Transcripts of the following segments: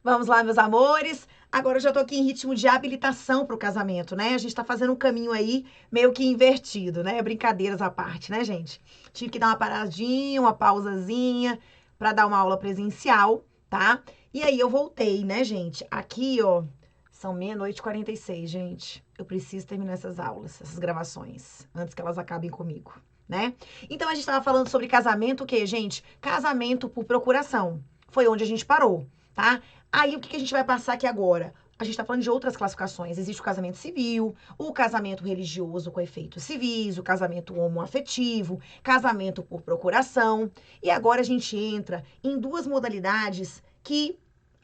Vamos lá, meus amores. Agora eu já tô aqui em ritmo de habilitação pro casamento, né? A gente tá fazendo um caminho aí meio que invertido, né? Brincadeiras à parte, né, gente? Tive que dar uma paradinha, uma pausazinha pra dar uma aula presencial, tá? E aí eu voltei, né, gente? Aqui, ó, são 00:46, gente. Eu preciso terminar essas aulas, essas gravações, antes que elas acabem comigo, né? Então a gente tava falando sobre casamento, o quê, gente? Casamento por procuração. Foi onde a gente parou, tá? Aí, o que a gente vai passar aqui agora? A gente está falando de outras classificações. Existe o casamento civil, o casamento religioso com efeitos civis, o casamento homoafetivo, casamento por procuração. E agora a gente entra em duas modalidades que,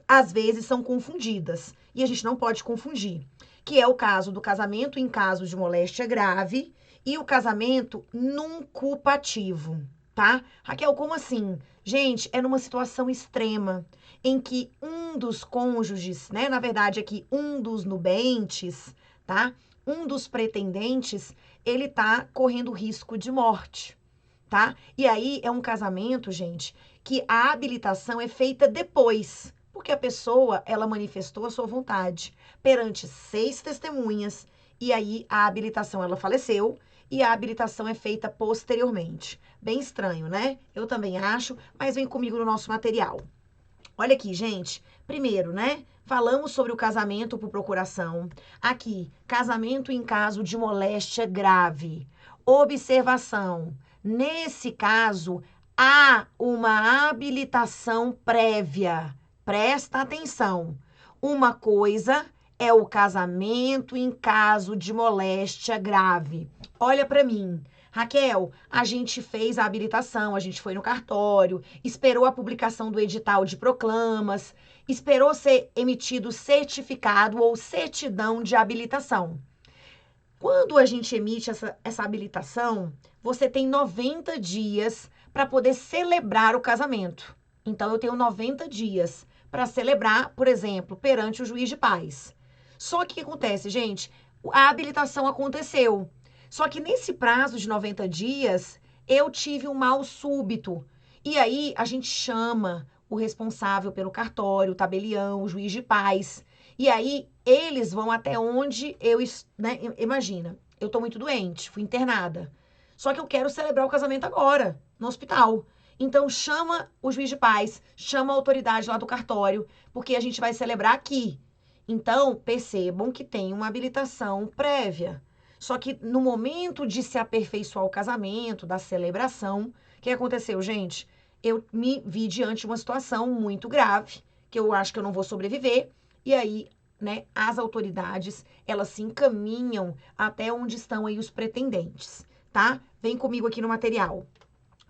às vezes, são confundidas. E a gente não pode confundir. Que é o caso do casamento em caso de moléstia grave e o casamento nuncupativo, tá? Raquel, como assim? Gente, é numa situação extrema em que um dos cônjuges, né, na verdade aqui um dos nubentes, tá? Um dos pretendentes, ele tá correndo risco de morte, tá? E aí é um casamento, gente, que a habilitação é feita depois, porque a pessoa, ela manifestou a sua vontade perante 6 testemunhas, e aí a habilitação, ela faleceu, e a habilitação é feita posteriormente. Bem estranho, né? Eu também acho, mas vem comigo no nosso material. Olha aqui, gente. Primeiro, né? Falamos sobre o casamento por procuração. Aqui, casamento em caso de moléstia grave. Observação: nesse caso, há uma habilitação prévia. Presta atenção. Uma coisa é o casamento em caso de moléstia grave. Olha para mim. Raquel, a gente fez a habilitação, a gente foi no cartório, esperou a publicação do edital de proclamas, esperou ser emitido certificado ou certidão de habilitação. Quando a gente emite essa habilitação, você tem 90 dias para poder celebrar o casamento. Então, eu tenho 90 dias para celebrar, por exemplo, perante o juiz de paz. Só que o que acontece, gente? A habilitação aconteceu. Só que nesse prazo de 90 dias, eu tive um mal súbito. E aí, a gente chama o responsável pelo cartório, o tabelião, o juiz de paz. E aí, eles vão até onde eu, né? Imagina, eu tô muito doente, fui internada. Só que eu quero celebrar o casamento agora, no hospital. Então, chama o juiz de paz, chama a autoridade lá do cartório, porque a gente vai celebrar aqui. Então, percebam que tem uma habilitação prévia. Só que no momento de se aperfeiçoar o casamento, da celebração, o que aconteceu, gente? Eu me vi diante de uma situação muito grave, que eu acho que eu não vou sobreviver, e aí, né, as autoridades, elas se encaminham até onde estão aí os pretendentes, tá? Vem comigo aqui no material.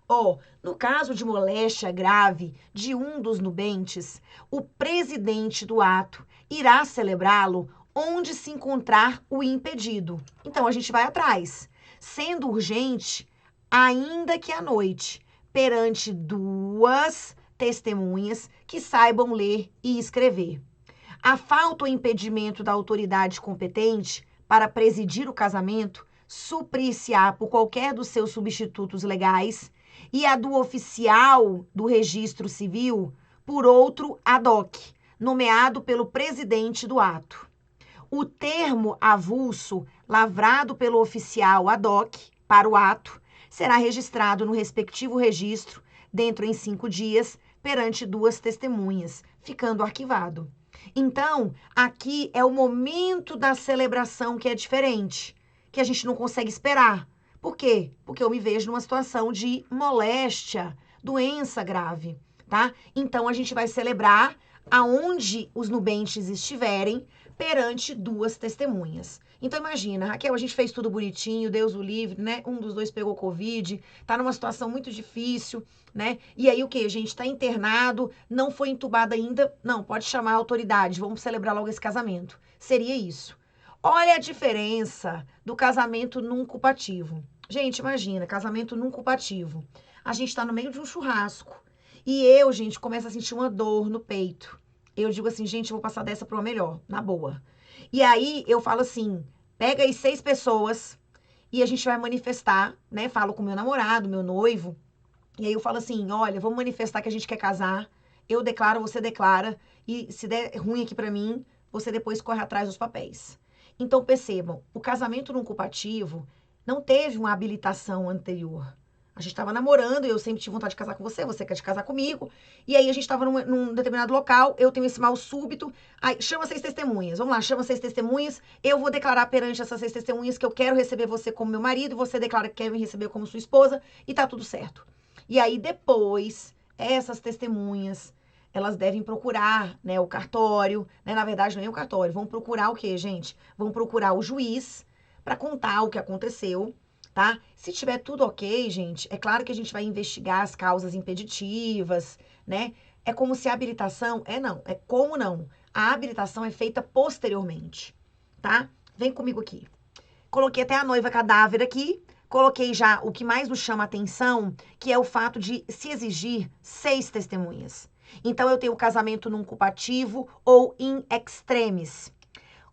Ó, no caso de moléstia grave de um dos nubentes, o presidente do ato irá celebrá-lo onde se encontrar o impedido. Então a gente vai atrás, sendo urgente, ainda que à noite, perante 2 testemunhas que saibam ler e escrever. A falta ou impedimento da autoridade competente para presidir o casamento suprir-se-á por qualquer dos seus substitutos legais e a do oficial do registro civil por outro ad hoc, nomeado pelo presidente do ato. O termo avulso, lavrado pelo oficial ad hoc para o ato, será registrado no respectivo registro dentro em 5 dias perante 2 testemunhas, ficando arquivado. Então, aqui é o momento da celebração que é diferente, que a gente não consegue esperar. Por quê? Porque eu me vejo numa situação de moléstia, doença grave, tá? Então, a gente vai celebrar aonde os nubentes estiverem perante 2 testemunhas. Então, imagina, Raquel, a gente fez tudo bonitinho, Deus o livre, né? Um dos 2 pegou Covid, tá numa situação muito difícil, né? E aí o que? A gente tá internado, não foi entubado ainda, não, pode chamar a autoridade, vamos celebrar logo esse casamento. Seria isso. Olha a diferença do casamento nuncupativo. Gente, imagina, casamento nuncupativo. A gente tá no meio de um churrasco e eu, gente, começo a sentir uma dor no peito. Eu digo assim, gente, eu vou passar dessa para uma melhor, na boa. E aí eu falo assim, pega aí 6 pessoas e a gente vai manifestar, né? Falo com meu namorado, meu noivo, e aí eu falo assim, olha, vamos manifestar que a gente quer casar. eu declaro, você declara, e se der ruim aqui pra mim, você depois corre atrás dos papéis. Então, percebam, o casamento não culpativo não teve uma habilitação anterior. A gente estava namorando, eu sempre tive vontade de casar com você, você quer te casar comigo. E aí a gente estava num determinado local, eu tenho esse mal súbito. Aí chama 6 testemunhas. Vamos lá, chama 6 testemunhas. Eu vou declarar perante essas 6 testemunhas que eu quero receber você como meu marido, você declara que quer me receber como sua esposa, e tá tudo certo. E aí depois, essas testemunhas, elas devem procurar, né, o cartório, né? Na verdade, não é o cartório. Vão procurar o quê, gente? Vão procurar o juiz para contar o que aconteceu. Tá? Se tiver tudo ok, gente, é claro que a gente vai investigar as causas impeditivas, né? É como se a habilitação... É como não. A habilitação é feita posteriormente, tá? Vem comigo aqui. Coloquei até a noiva cadáver aqui. Coloquei já o que mais nos chama a atenção, que é o fato de se exigir 6 testemunhas. Então, eu tenho o casamento num culpativo ou in extremis.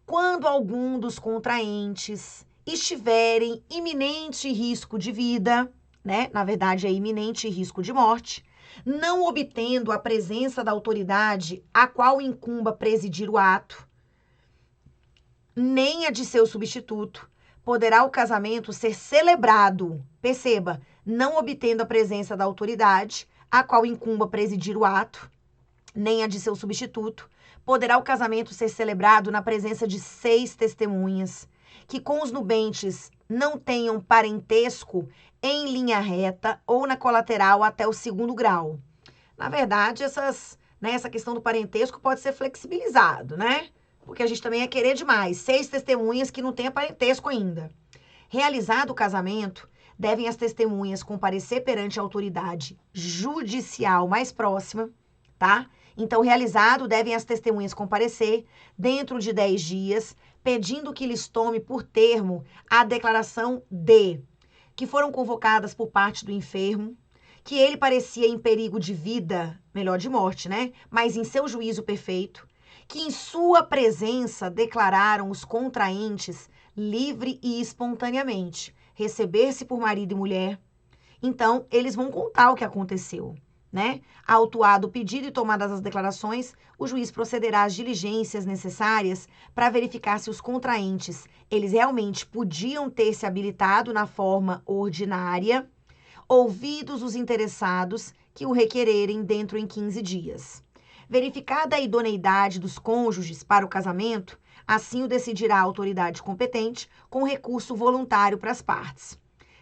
Quando algum dos contraentes estiverem iminente risco de vida, né? Na verdade, é iminente risco de morte, não obtendo a presença da autoridade a qual incumba presidir o ato, nem a de seu substituto, poderá o casamento ser celebrado, perceba, não obtendo a presença da autoridade a qual incumba presidir o ato, nem a de seu substituto, poderá o casamento ser celebrado na presença de 6 testemunhas, que com os nubentes não tenham parentesco em linha reta ou na colateral até o 2º grau. Na verdade, essa questão do parentesco pode ser flexibilizado, né? Porque a gente também é querer demais. 6 testemunhas que não tenham parentesco ainda. Realizado o casamento, devem as testemunhas comparecer perante a autoridade judicial mais próxima, tá? Então, realizado, devem as testemunhas comparecer dentro de 10 dias, pedindo que lhes tome por termo a declaração de que foram convocadas por parte do enfermo, que ele parecia em perigo de vida, melhor de morte, né? Mas em seu juízo perfeito, que em sua presença declararam os contraentes livre e espontaneamente, receber-se por marido e mulher. Então, eles vão contar o que aconteceu, né? Autuado o pedido e tomadas as declarações, o juiz procederá às diligências necessárias para verificar se os contraentes, eles realmente podiam ter se habilitado na forma ordinária, ouvidos os interessados que o requererem dentro em 15 dias. Verificada a idoneidade dos cônjuges para o casamento, assim o decidirá a autoridade competente com recurso voluntário para as partes.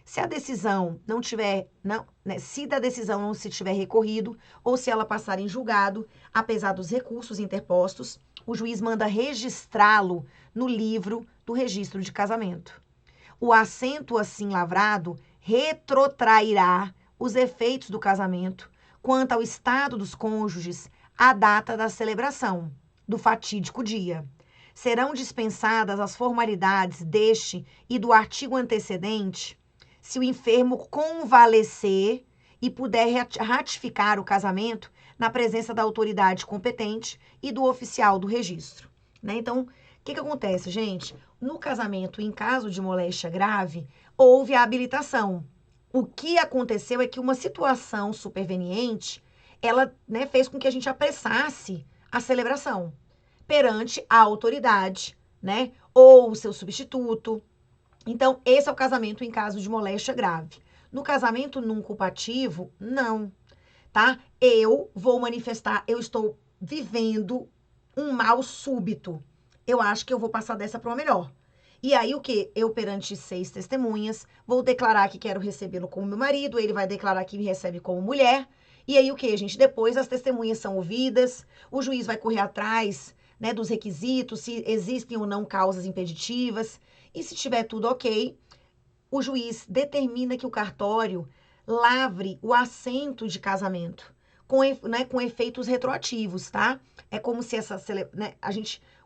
Se a decisão não tiver, se da decisão não se tiver recorrido ou se ela passar em julgado, apesar dos recursos interpostos, o juiz manda registrá-lo no livro do registro de casamento. O assento assim lavrado retrotrairá os efeitos do casamento quanto ao estado dos cônjuges à data da celebração do fatídico dia. Serão dispensadas as formalidades deste e do artigo antecedente se o enfermo convalescer e puder ratificar o casamento na presença da autoridade competente e do oficial do registro, né? Então, o que acontece, gente? No casamento, em caso de moléstia grave, houve a habilitação. O que aconteceu é que uma situação superveniente, ela, né, fez com que a gente apressasse a celebração perante a autoridade, né, ou o seu substituto. Então, esse é o casamento em caso de moléstia grave. No casamento não culpativo, não, tá? Eu vou manifestar, eu estou vivendo um mal súbito. Eu acho que eu vou passar dessa para uma melhor. E aí, o quê? Eu, perante 6 testemunhas, vou declarar que quero recebê-lo como meu marido, ele vai declarar que me recebe como mulher. E aí, o quê, gente? Depois, as testemunhas são ouvidas, o juiz vai correr atrás, né, dos requisitos, se existem ou não causas impeditivas. E se tiver tudo ok, o juiz determina que o cartório lavre o assento de casamento com efeitos retroativos, tá? É como se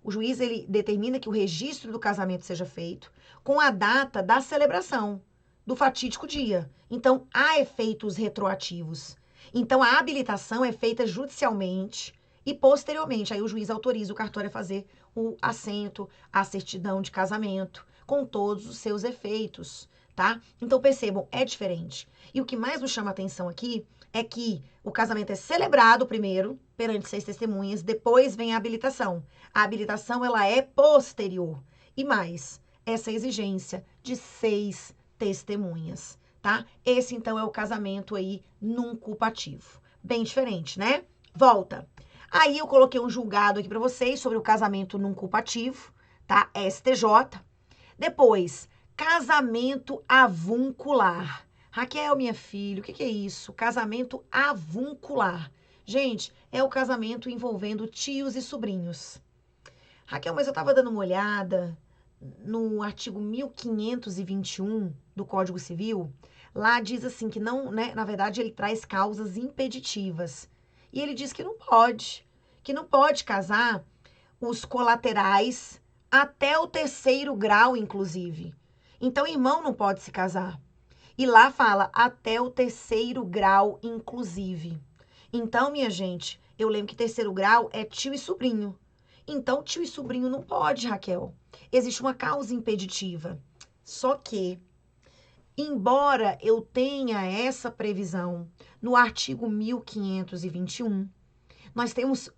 o juiz ele determina que o registro do casamento seja feito com a data da celebração do fatídico dia. Então, há efeitos retroativos. Então, a habilitação é feita judicialmente e posteriormente. Aí o juiz autoriza o cartório a fazer o assento, a certidão de casamento, com todos os seus efeitos, tá? Então, percebam, é diferente. E o que mais nos chama a atenção aqui é que o casamento é celebrado primeiro, perante 6 testemunhas, depois vem a habilitação. A habilitação, ela é posterior. E mais, essa exigência de 6 testemunhas, tá? Esse, então, é o casamento aí num culpativo. Bem diferente, né? Volta. Aí eu coloquei um julgado aqui para vocês sobre o casamento num culpativo, tá? STJ. Depois, casamento avuncular. Raquel, minha filha, o que é isso? Casamento avuncular. Gente, é o casamento envolvendo tios e sobrinhos. Raquel, mas eu estava dando uma olhada no artigo 1521 do Código Civil. Lá diz assim que não, né? Na verdade, ele traz causas impeditivas. E ele diz que não pode casar os colaterais até o 3º grau, inclusive. Então, irmão não pode se casar. E lá fala até o 3º grau, inclusive. Então, minha gente, eu lembro que 3º grau é tio e sobrinho. Então, tio e sobrinho não pode, Raquel. Existe uma causa impeditiva. Só que, embora eu tenha essa previsão no artigo 1521, nós temos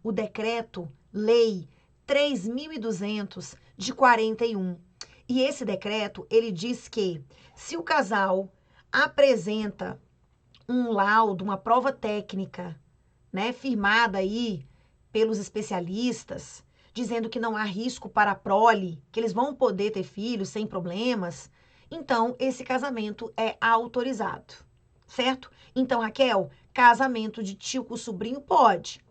o decreto-lei 3.200 de 41. E esse decreto, ele diz que se o casal apresenta um laudo, uma prova técnica, né, firmada aí pelos especialistas, dizendo que não há risco para a prole, que eles vão poder ter filhos sem problemas, então esse casamento é autorizado, certo? Então, Raquel, casamento de tio com sobrinho pode,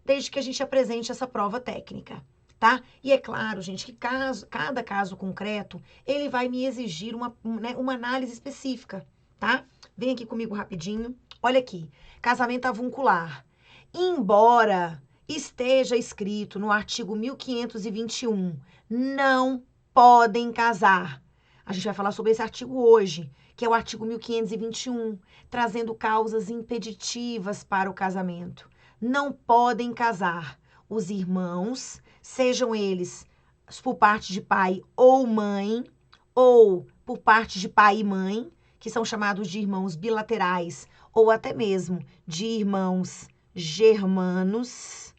desde que a gente apresente essa prova técnica, tá? E é claro, gente, que cada caso concreto, ele vai me exigir uma análise específica, tá? Vem aqui comigo rapidinho. Olha aqui, casamento avuncular. Embora esteja escrito no artigo 1521, não podem casar. A gente vai falar sobre esse artigo hoje, que é o artigo 1521, trazendo causas impeditivas para o casamento. Não podem casar os irmãos, sejam eles por parte de pai ou mãe, ou por parte de pai e mãe, que são chamados de irmãos bilaterais, ou até mesmo de irmãos germanos,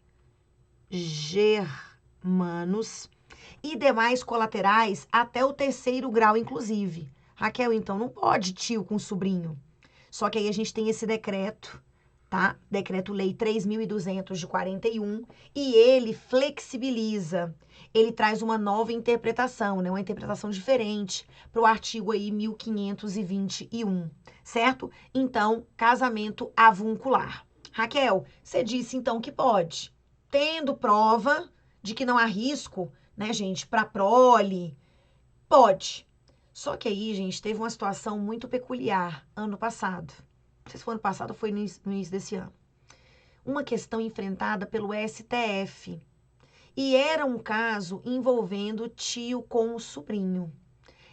e demais colaterais até o 3º grau, inclusive. Raquel, então, não pode tio com sobrinho. Só que aí a gente tem esse decreto, tá? Decreto-lei 3.200 de 41, e ele flexibiliza. Ele traz uma nova interpretação, né? Uma interpretação diferente para o artigo aí 1521, certo? Então, casamento avuncular. Raquel, você disse então que pode, tendo prova de que não há risco, né, gente, para prole, pode. Só que aí, gente, teve uma situação muito peculiar ano passado. Não sei se foi ano passado ou foi no início desse ano. Uma questão enfrentada pelo STF. E era um caso envolvendo tio com o sobrinho.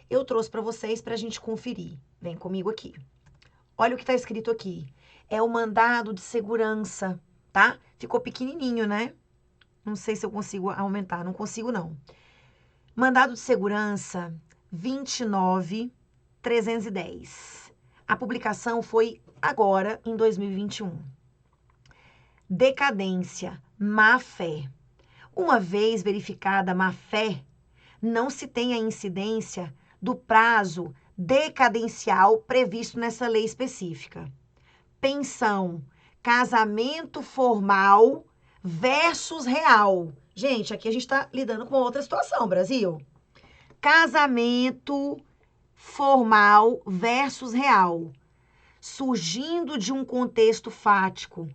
Eu trouxe para vocês para a gente conferir. Vem comigo aqui. Olha o que está escrito aqui. É o mandado de segurança, tá? Ficou pequenininho, né? Não sei se eu consigo aumentar. Não consigo, não. Mandado de segurança 29.310. A publicação foi agora, em 2021. Decadência, má-fé. Uma vez verificada a má-fé, não se tem a incidência do prazo decadencial previsto nessa lei específica. Pensão, casamento formal versus real. Gente, aqui a gente está lidando com outra situação, Brasil. Casamento formal versus real. Surgindo de um contexto fático,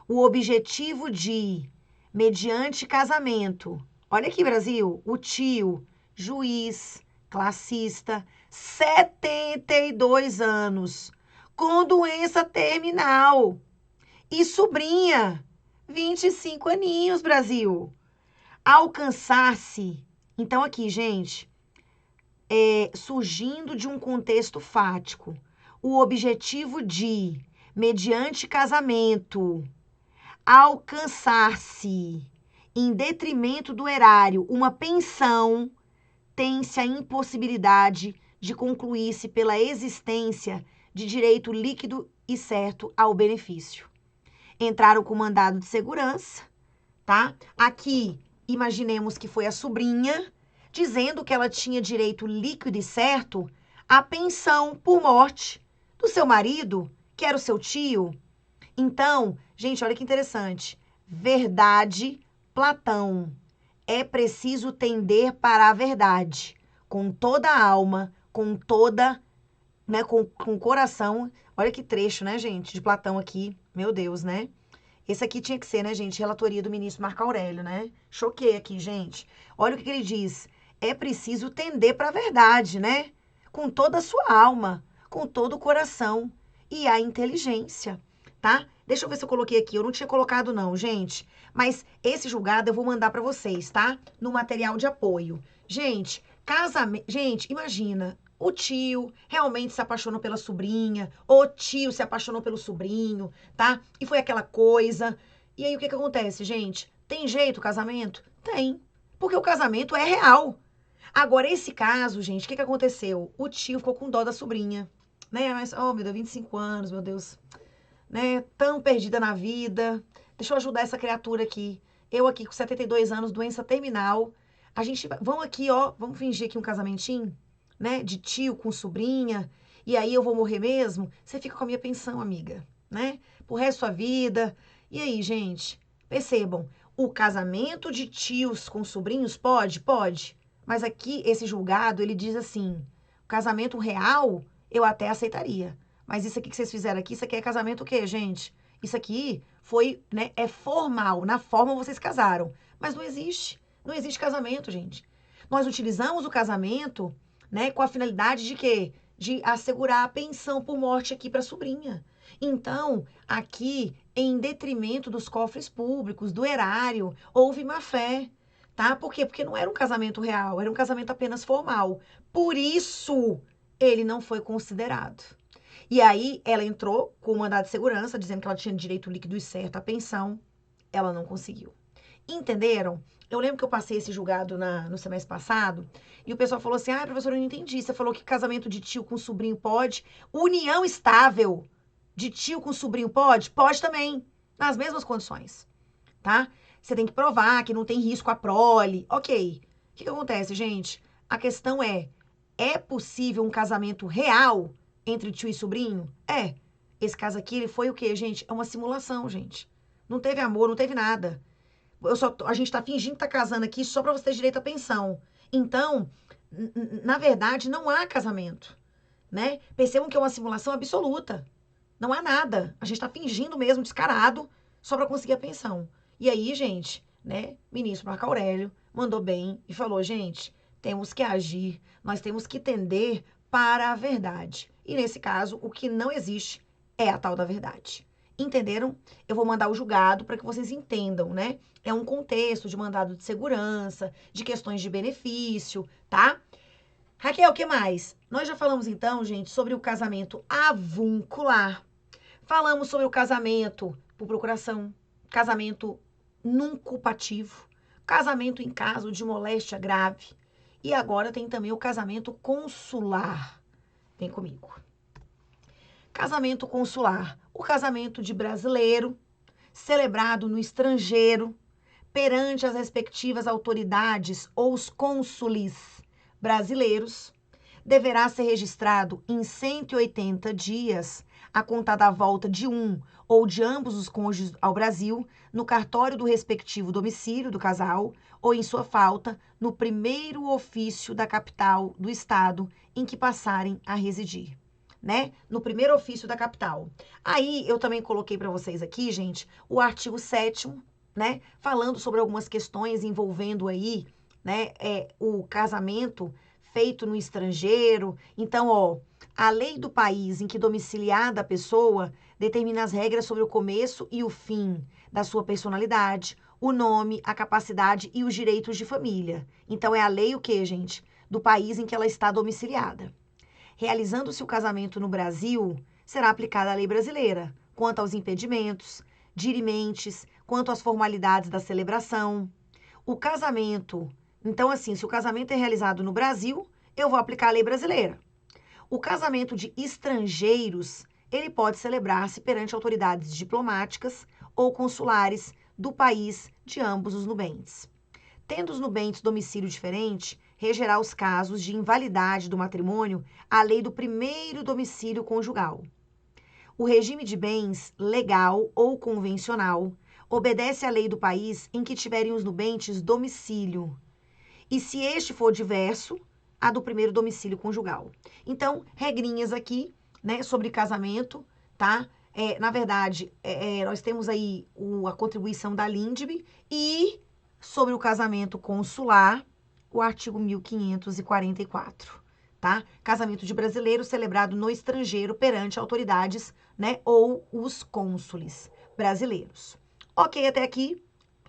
o objetivo de, mediante casamento, olha aqui, Brasil, o tio, juiz, classista, 72 anos, com doença terminal, e sobrinha, 25 aninhos, Brasil. Alcançar-se, então aqui, gente, surgindo de um contexto fático, o objetivo de, mediante casamento, alcançar-se, em detrimento do erário, uma pensão, tem-se a impossibilidade de concluir-se pela existência de direito líquido e certo ao benefício. entraram com mandado de segurança, tá? Aqui, imaginemos que foi a sobrinha, dizendo que ela tinha direito líquido e certo à pensão por morte do seu marido, que era o seu tio. Então, gente, olha que interessante. Verdade, Platão. É preciso tender para a verdade, com toda a alma, com toda, né, com o coração. Olha que trecho, né, gente, de Platão aqui. Meu Deus, né? Esse aqui tinha que ser, né, gente, relatoria do ministro Marco Aurélio, né? Choquei aqui, gente. Olha o que ele diz. É preciso tender para a verdade, né? Com toda a sua alma, com todo o coração e a inteligência, tá? Deixa eu ver se eu coloquei aqui. Eu não tinha colocado não, gente. Mas esse julgado eu vou mandar para vocês, tá? No material de apoio. Gente, casamento... Gente, imagina... O tio realmente se apaixonou pela sobrinha, o tio se apaixonou pelo sobrinho, tá? E foi aquela coisa. E aí o que que acontece, gente? Tem jeito o casamento? Tem. Porque o casamento é real. Agora, esse caso, gente, o que que aconteceu? O tio ficou com dó da sobrinha, né? Mas, oh, meu Deus, 25 anos, meu Deus, né? Tão perdida na vida. Deixa eu ajudar essa criatura aqui. Eu aqui com 72 anos, doença terminal. A gente, vamos aqui, ó, vamos fingir aqui um casamentinho, né? De tio com sobrinha. E aí eu vou morrer mesmo? Você fica com a minha pensão, amiga, né? Pro resto da sua vida. E aí, gente, percebam, o casamento de tios com sobrinhos pode? Pode. Mas aqui, esse julgado, ele diz assim, o casamento real, eu até aceitaria. Mas isso aqui que vocês fizeram aqui, isso aqui é casamento o quê, gente? Isso aqui foi, né, é formal, na forma vocês casaram. Mas não existe. Não existe casamento, gente. Nós utilizamos o casamento, né, com a finalidade de quê? De assegurar a pensão por morte aqui para a sobrinha. Então, aqui, em detrimento dos cofres públicos, do erário, houve má-fé, tá? Por quê? Porque não era um casamento real, era um casamento apenas formal. Por isso, ele não foi considerado. E aí, ela entrou com o mandado de segurança, dizendo que ela tinha direito líquido e certo à pensão. Ela não conseguiu. Entenderam? Eu lembro que eu passei esse julgado no semestre passado, e o pessoal falou assim, ah, professora, eu não entendi. Você falou que casamento de tio com sobrinho pode. União estável de tio com sobrinho pode? Pode também, nas mesmas condições, tá? Você tem que provar que não tem risco à prole. Ok. O que acontece, gente? A questão é possível um casamento real entre tio e sobrinho? É. Esse caso aqui, ele foi o quê, gente? É uma simulação, gente. Não teve amor, não teve nada. A gente tá fingindo que tá casando aqui só pra você ter direito à pensão. Então, na verdade, não há casamento, né? Percebam que é uma simulação absoluta. Não há nada. A gente tá fingindo mesmo, descarado, só pra conseguir a pensão. E aí, gente, né? Ministro Marco Aurélio mandou bem e falou, gente, temos que agir, nós temos que tender para a verdade. E nesse caso, o que não existe é a tal da verdade. Entenderam? Eu vou mandar o julgado para que vocês entendam, né? É um contexto de mandado de segurança, de questões de benefício, tá? Raquel, o que mais? Nós já falamos então, gente, sobre o casamento avuncular. Falamos sobre o casamento por procuração, casamento nunculpativo, casamento em caso de moléstia grave. E agora tem também o casamento consular. Vem comigo. Casamento consular. O casamento de brasileiro, celebrado no estrangeiro, perante as respectivas autoridades ou os cônsules brasileiros, deverá ser registrado em 180 dias, a contar da volta de um ou de ambos os cônjuges ao Brasil, no cartório do respectivo domicílio do casal, ou, em sua falta, no primeiro ofício da capital do estado em que passarem a residir, né? No primeiro ofício da capital. Aí, eu também coloquei para vocês aqui, gente, o artigo 7º, né? Falando sobre algumas questões envolvendo aí, né, o casamento feito no estrangeiro. Então, ó, a lei do país em que domiciliada a pessoa determina as regras sobre o começo e o fim da sua personalidade, o nome, a capacidade e os direitos de família. Então, é a lei o quê, gente? Do país em que ela está domiciliada. Realizando-se o casamento no Brasil, será aplicada a lei brasileira, quanto aos impedimentos, dirimentes, quanto às formalidades da celebração. O casamento, então assim, se o casamento é realizado no Brasil, eu vou aplicar a lei brasileira. O casamento de estrangeiros, ele pode celebrar-se perante autoridades diplomáticas ou consulares do país de ambos os nubentes. Tendo os nubentes domicílio diferente, regerá os casos de invalidade do matrimônio a lei do primeiro domicílio conjugal. O regime de bens, legal ou convencional, obedece à lei do país em que tiverem os nubentes domicílio, e se este for diverso, a do primeiro domicílio conjugal. Então, regrinhas aqui, né, sobre casamento, tá? Na verdade, nós temos aí a contribuição da LINDB e sobre o casamento consular, o artigo 1544, tá? Casamento de brasileiro celebrado no estrangeiro perante autoridades, né, ou os cônsules brasileiros. Ok, até aqui,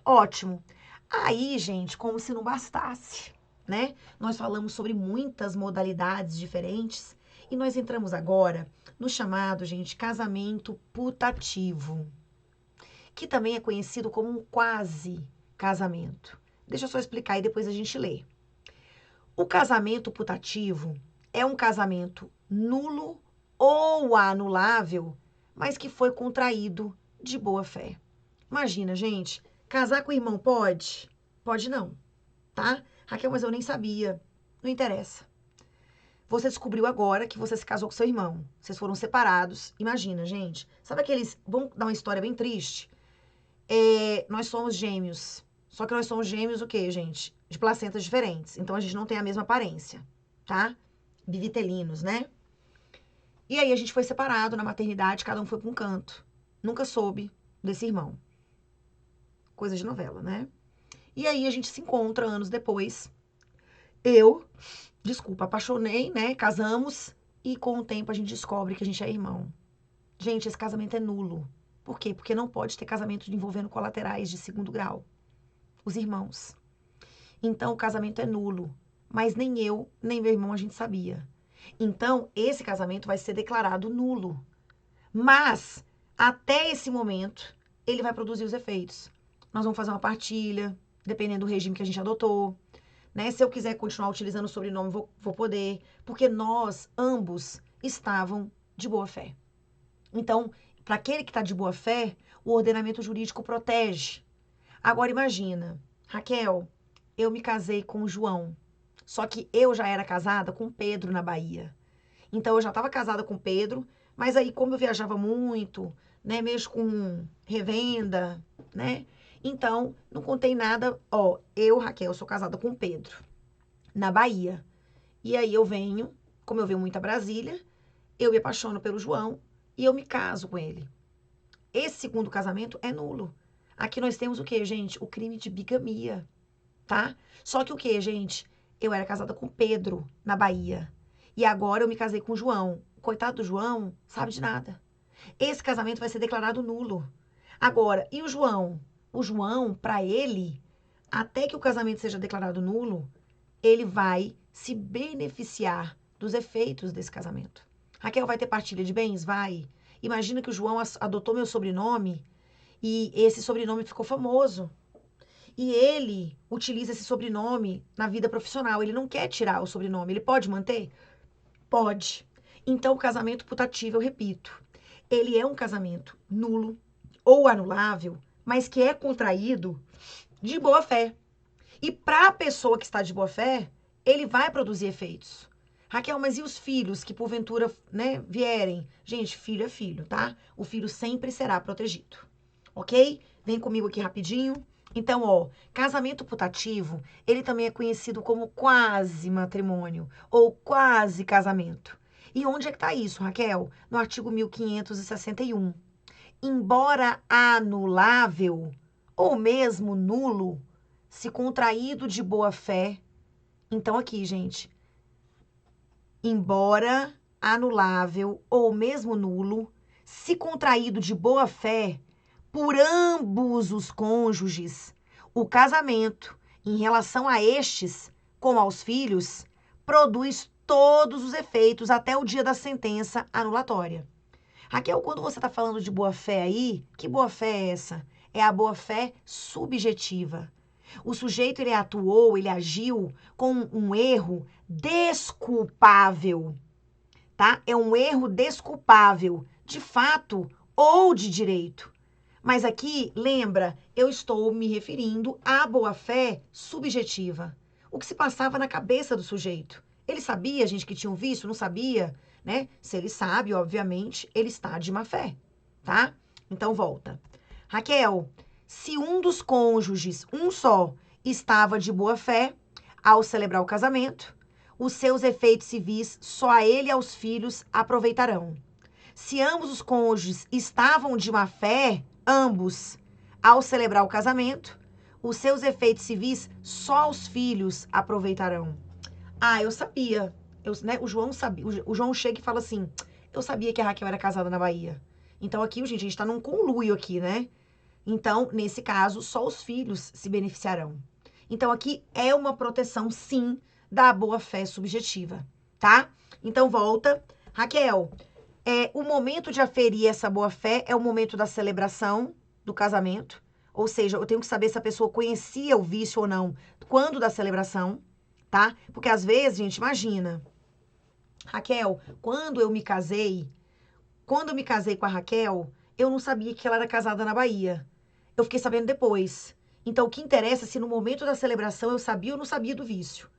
ótimo. Aí, gente, como se não bastasse, né? Nós falamos sobre muitas modalidades diferentes e nós entramos agora no chamado, gente, casamento putativo, que também é conhecido como um quase casamento. Deixa eu só explicar e depois a gente lê. O casamento putativo é um casamento nulo ou anulável, mas que foi contraído de boa fé. Imagina, gente, casar com o irmão pode? Pode não, tá? Raquel, mas eu nem sabia. Não interessa. Você descobriu agora que você se casou com seu irmão. Vocês foram separados. Imagina, gente. Sabe aqueles... Vamos dar uma história bem triste? Nós somos gêmeos. Só que nós somos gêmeos o quê, gente? De placentas diferentes. Então, a gente não tem a mesma aparência, tá? Bivitelinos, né? E aí, a gente foi separado na maternidade. Cada um foi para um canto. Nunca soube desse irmão. Coisa de novela, né? E aí, a gente se encontra anos depois. Apaixonei, né? Casamos. E com o tempo, a gente descobre que a gente é irmão. Gente, esse casamento é nulo. Por quê? Porque não pode ter casamento envolvendo colaterais de segundo grau. Os irmãos. Então, o casamento é nulo. Mas nem eu, nem meu irmão a gente sabia. Então, esse casamento vai ser declarado nulo. Mas, até esse momento, ele vai produzir os efeitos. Nós vamos fazer uma partilha, dependendo do regime que a gente adotou. Né? Se eu quiser continuar utilizando o sobrenome, vou poder. Porque nós, ambos, estavam de boa fé. Então, para aquele que está de boa fé, o ordenamento jurídico protege. Agora, imagina, Raquel, eu me casei com o João. Só que eu já era casada com Pedro na Bahia. Então, eu já estava casada com Pedro, mas aí, como eu viajava muito, né, mesmo com revenda, né? Então, não contei nada. Ó, eu, Raquel, sou casada com Pedro, na Bahia. E aí, eu venho, como eu venho muito a Brasília, eu me apaixono pelo João e eu me caso com ele. Esse segundo casamento é nulo. Aqui nós temos o quê, gente? O crime de bigamia, tá? Só que o quê, gente? Eu era casada com Pedro, na Bahia. E agora eu me casei com o João. Coitado do João, sabe de nada. Esse casamento vai ser declarado nulo. Agora, e o João? O João, para ele, até que o casamento seja declarado nulo, ele vai se beneficiar dos efeitos desse casamento. Raquel, vai ter partilha de bens? Vai. Imagina que o João adotou meu sobrenome e esse sobrenome ficou famoso. E ele utiliza esse sobrenome na vida profissional. Ele não quer tirar o sobrenome. Ele pode manter? Pode. Então, o casamento putativo, eu repito, ele é um casamento nulo ou anulável, mas que é contraído de boa fé. E para a pessoa que está de boa fé, ele vai produzir efeitos. Raquel, mas e os filhos que porventura, né, vierem? Gente, filho é filho, tá? O filho sempre será protegido, ok? Vem comigo aqui rapidinho. Então, ó, casamento putativo, ele também é conhecido como quase matrimônio ou quase casamento. E onde é que tá isso, Raquel? No artigo 1561. Embora anulável ou mesmo nulo, se contraído de boa fé. Então, aqui, gente, embora anulável ou mesmo nulo, se contraído de boa fé por ambos os cônjuges, o casamento, em relação a estes, como aos filhos, produz todos os efeitos até o dia da sentença anulatória. Raquel, quando você está falando de boa fé aí, que boa fé é essa? É a boa fé subjetiva. O sujeito, ele atuou, ele agiu com um erro desculpável, tá? É um erro desculpável, de fato ou de direito. Mas aqui, lembra, eu estou me referindo à boa-fé subjetiva. O que se passava na cabeça do sujeito. Ele sabia, gente, que tinha um vício? Não sabia, né? Se ele sabe, obviamente, ele está de má fé, tá? Então, volta. Raquel, se um dos cônjuges, um só, estava de boa fé ao celebrar o casamento, os seus efeitos civis só a ele e aos filhos aproveitarão. Se ambos os cônjuges estavam de má fé, ambos, ao celebrar o casamento, os seus efeitos civis só os filhos aproveitarão. Ah, eu sabia. Né, o João sabia. O João chega e fala assim: eu sabia que a Raquel era casada na Bahia. Então aqui, gente, a gente tá num conluio aqui, né? Então, nesse caso, só os filhos se beneficiarão. Então aqui é uma proteção, sim, da boa-fé subjetiva, tá? Então volta. Raquel, o momento de aferir essa boa-fé é o momento da celebração do casamento. Ou seja, eu tenho que saber se a pessoa conhecia o vício ou não quando da celebração, tá? Porque às vezes, gente, imagina. Raquel, quando eu me casei com a Raquel, eu não sabia que ela era casada na Bahia. Eu fiquei sabendo depois. Então, o que interessa é se no momento da celebração eu sabia ou não sabia do vício.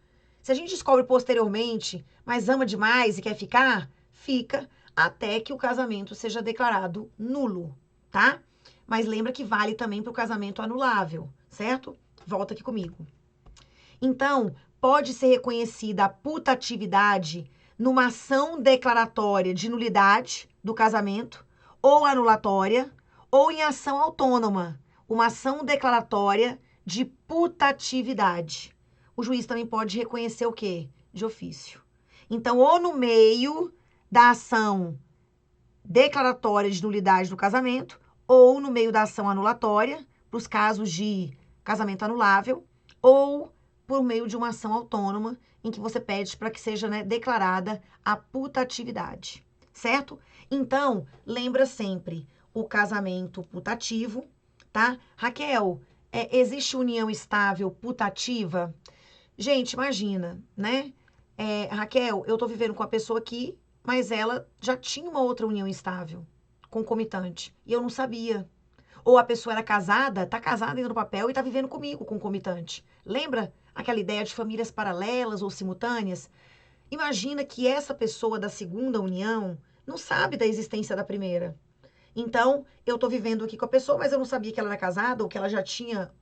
Se a gente descobre posteriormente, mas ama demais e quer ficar, fica até que o casamento seja declarado nulo, tá? Mas lembra que vale também para o casamento anulável, certo? Volta aqui comigo. Então, pode ser reconhecida a putatividade numa ação declaratória de nulidade do casamento, ou anulatória, ou em ação autônoma, uma ação declaratória de putatividade. O juiz também pode reconhecer o quê? De ofício. Então, ou no meio da ação declaratória de nulidade do casamento, ou no meio da ação anulatória, para os casos de casamento anulável, ou por meio de uma ação autônoma, em que você pede para que seja, né, declarada a putatividade, certo? Então, lembra sempre o casamento putativo, tá? Raquel, existe união estável putativa? Gente, imagina, né? Raquel, eu tô vivendo com a pessoa aqui, mas ela já tinha uma outra união estável, concomitante, e eu não sabia. Ou a pessoa era casada, tá casada ainda no papel e tá vivendo comigo, concomitante. Lembra aquela ideia de famílias paralelas ou simultâneas? Imagina que essa pessoa da segunda união não sabe da existência da primeira. Então, eu tô vivendo aqui com a pessoa, mas eu não sabia que ela era casada ou que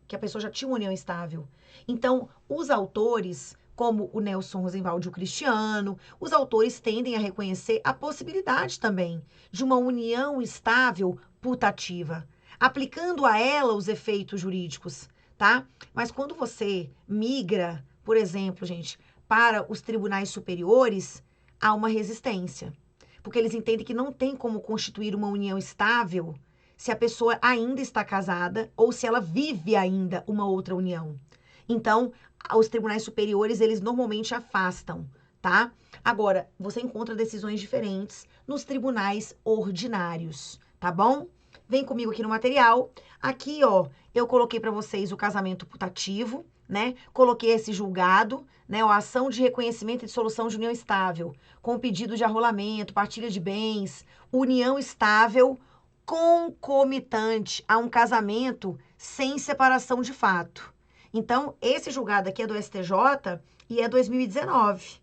que a pessoa já tinha uma união estável. Então, os autores, como o Nelson Rosenwald e o Cristiano, os autores tendem a reconhecer a possibilidade também de uma união estável putativa, aplicando a ela os efeitos jurídicos, tá? Mas quando você migra, por exemplo, gente, para os tribunais superiores, há uma resistência. Porque eles entendem que não tem como constituir uma união estável se a pessoa ainda está casada ou se ela vive ainda uma outra união. Então, os tribunais superiores, eles normalmente afastam, tá? Agora, você encontra decisões diferentes nos tribunais ordinários, tá bom? Vem comigo aqui no material. Aqui, ó, eu coloquei para vocês o casamento putativo, né? Coloquei esse julgado, né? A ação de reconhecimento e dissolução de união estável, com pedido de arrolamento, partilha de bens, união estável concomitante a um casamento sem separação de fato. Então, esse julgado aqui é do STJ e é 2019,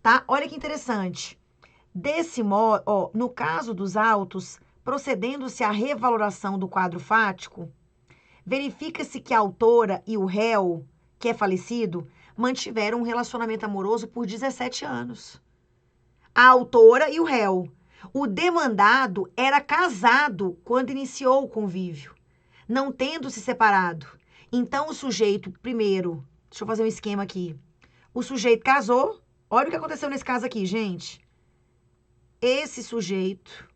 tá? Olha que interessante. Desse modo, ó, no caso dos autos, procedendo-se à revaloração do quadro fático, verifica-se que a autora e o réu, que é falecido, mantiveram um relacionamento amoroso por 17 anos. A autora e o réu. O demandado era casado quando iniciou o convívio, não tendo se separado. Então, o sujeito, primeiro, deixa eu fazer um esquema aqui. O sujeito casou. Olha o que aconteceu nesse caso aqui, gente. Esse sujeito,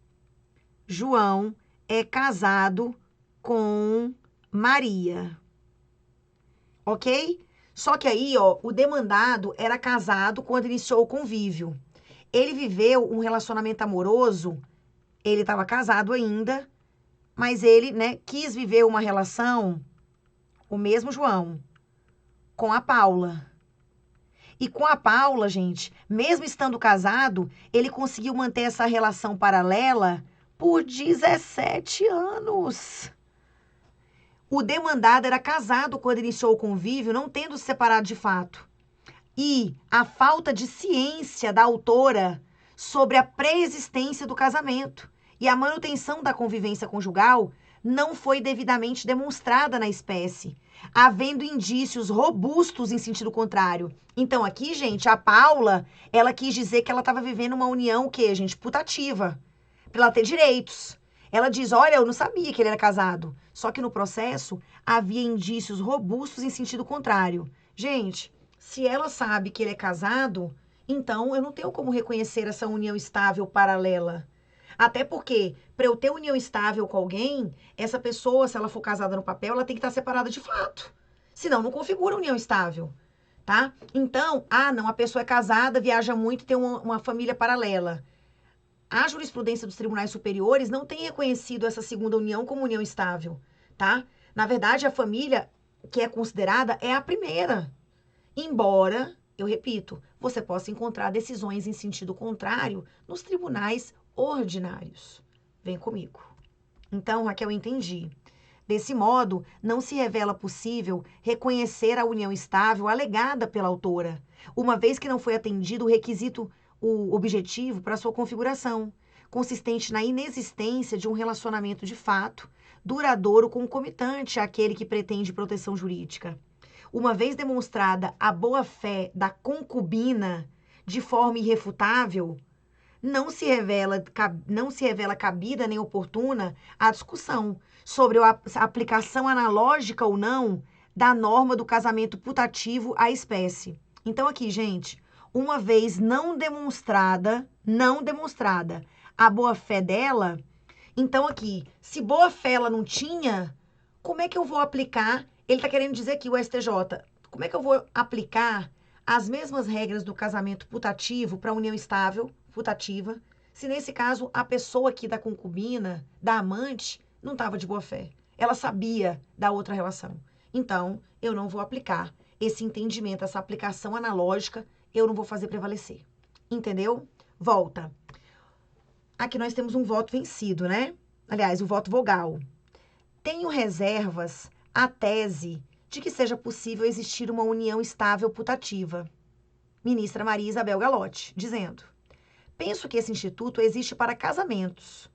João, é casado com Maria. Ok? Só que aí, ó, o demandado era casado quando iniciou o convívio. Ele viveu um relacionamento amoroso, ele estava casado ainda, mas ele, né, quis viver uma relação, o mesmo João, com a Paula. E com a Paula, gente, mesmo estando casado, ele conseguiu manter essa relação paralela por 17 anos. o demandado era casado quando iniciou o convívio, não tendo se separado de fato. E a falta de ciência da autora sobre a pré-existência do casamento e a manutenção da convivência conjugal não foi devidamente demonstrada na espécie, havendo indícios robustos em sentido contrário. Então aqui, gente, a Paula, ela quis dizer que ela estava vivendo uma união, o quê, gente? Putativa, para ela ter direitos. Ela diz, olha, eu não sabia que ele era casado. Só que no processo havia indícios robustos em sentido contrário. Gente, se ela sabe que ele é casado, então eu não tenho como reconhecer essa união estável paralela. Até porque, para eu ter união estável com alguém, essa pessoa, se ela for casada no papel, ela tem que estar separada de fato. Senão, não configura união estável, tá? Então, não, a pessoa é casada, viaja muito e tem uma família paralela. A jurisprudência dos tribunais superiores não tem reconhecido essa segunda união como união estável, tá? Na verdade, a família que é considerada é a primeira. Embora, eu repito, você possa encontrar decisões em sentido contrário nos tribunais ordinários. Vem comigo. Então, Raquel, entendi. Desse modo, não se revela possível reconhecer a união estável alegada pela autora, uma vez que não foi atendido o objetivo para sua configuração, consistente na inexistência de um relacionamento de fato, duradouro concomitante àquele que pretende proteção jurídica. Uma vez demonstrada a boa-fé da concubina de forma irrefutável, não se revela cabida nem oportuna a discussão sobre a aplicação analógica ou não da norma do casamento putativo à espécie. Então aqui, gente, uma vez não demonstrada a boa-fé dela, então aqui, se boa-fé ela não tinha, como é que eu vou aplicar? Ele está querendo dizer aqui, o STJ, como é que eu vou aplicar as mesmas regras do casamento putativo para a união estável, putativa, se nesse caso a pessoa aqui da concubina, da amante, não estava de boa fé. Ela sabia da outra relação. Então, eu não vou aplicar esse entendimento, essa aplicação analógica, eu não vou fazer prevalecer. Entendeu? Volta. Aqui nós temos um voto vencido, né? Aliás, o voto vogal. Tenho reservas à tese de que seja possível existir uma união estável putativa. Ministra Maria Isabel Galotti, dizendo: penso que esse instituto existe para casamentos,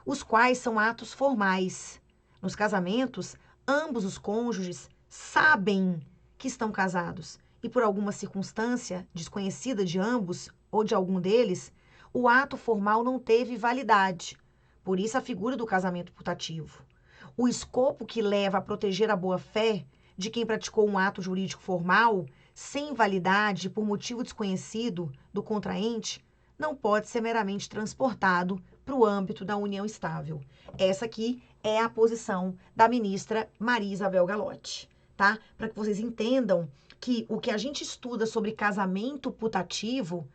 os quais são atos formais. Nos casamentos, ambos os cônjuges sabem que estão casados e, por alguma circunstância desconhecida de ambos ou de algum deles, o ato formal não teve validade. Por isso, a figura do casamento putativo. O escopo que leva a proteger a boa-fé de quem praticou um ato jurídico formal, sem validade por motivo desconhecido do contraente, não pode ser meramente transportado para o âmbito da união estável. Essa aqui é a posição da ministra Maria Isabel Galotti, tá? Para que vocês entendam que o que a gente estuda sobre casamento putativo,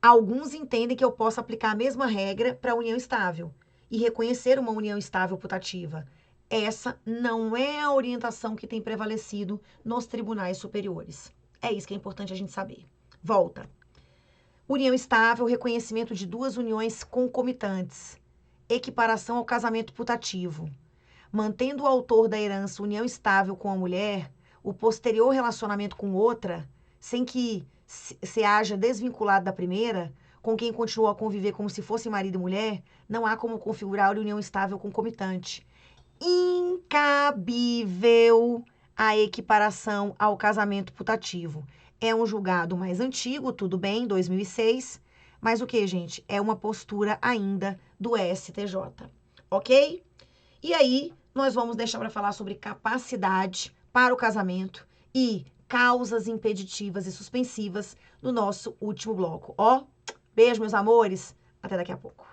alguns entendem que eu posso aplicar a mesma regra para a união estável e reconhecer uma união estável putativa. Essa não é a orientação que tem prevalecido nos tribunais superiores. É isso que é importante a gente saber. Volta. União estável, reconhecimento de duas uniões concomitantes. Equiparação ao casamento putativo. Mantendo o autor da herança união estável com a mulher, o posterior relacionamento com outra, sem que se haja desvinculado da primeira, com quem continua a conviver como se fosse marido e mulher, não há como configurar a união estável concomitante. Incabível a equiparação ao casamento putativo. É um julgado mais antigo, tudo bem, 2006, mas o que, gente? É uma postura ainda do STJ, ok? E aí, nós vamos deixar para falar sobre capacidade para o casamento e causas impeditivas e suspensivas no nosso último bloco. Ó, beijo, meus amores, até daqui a pouco.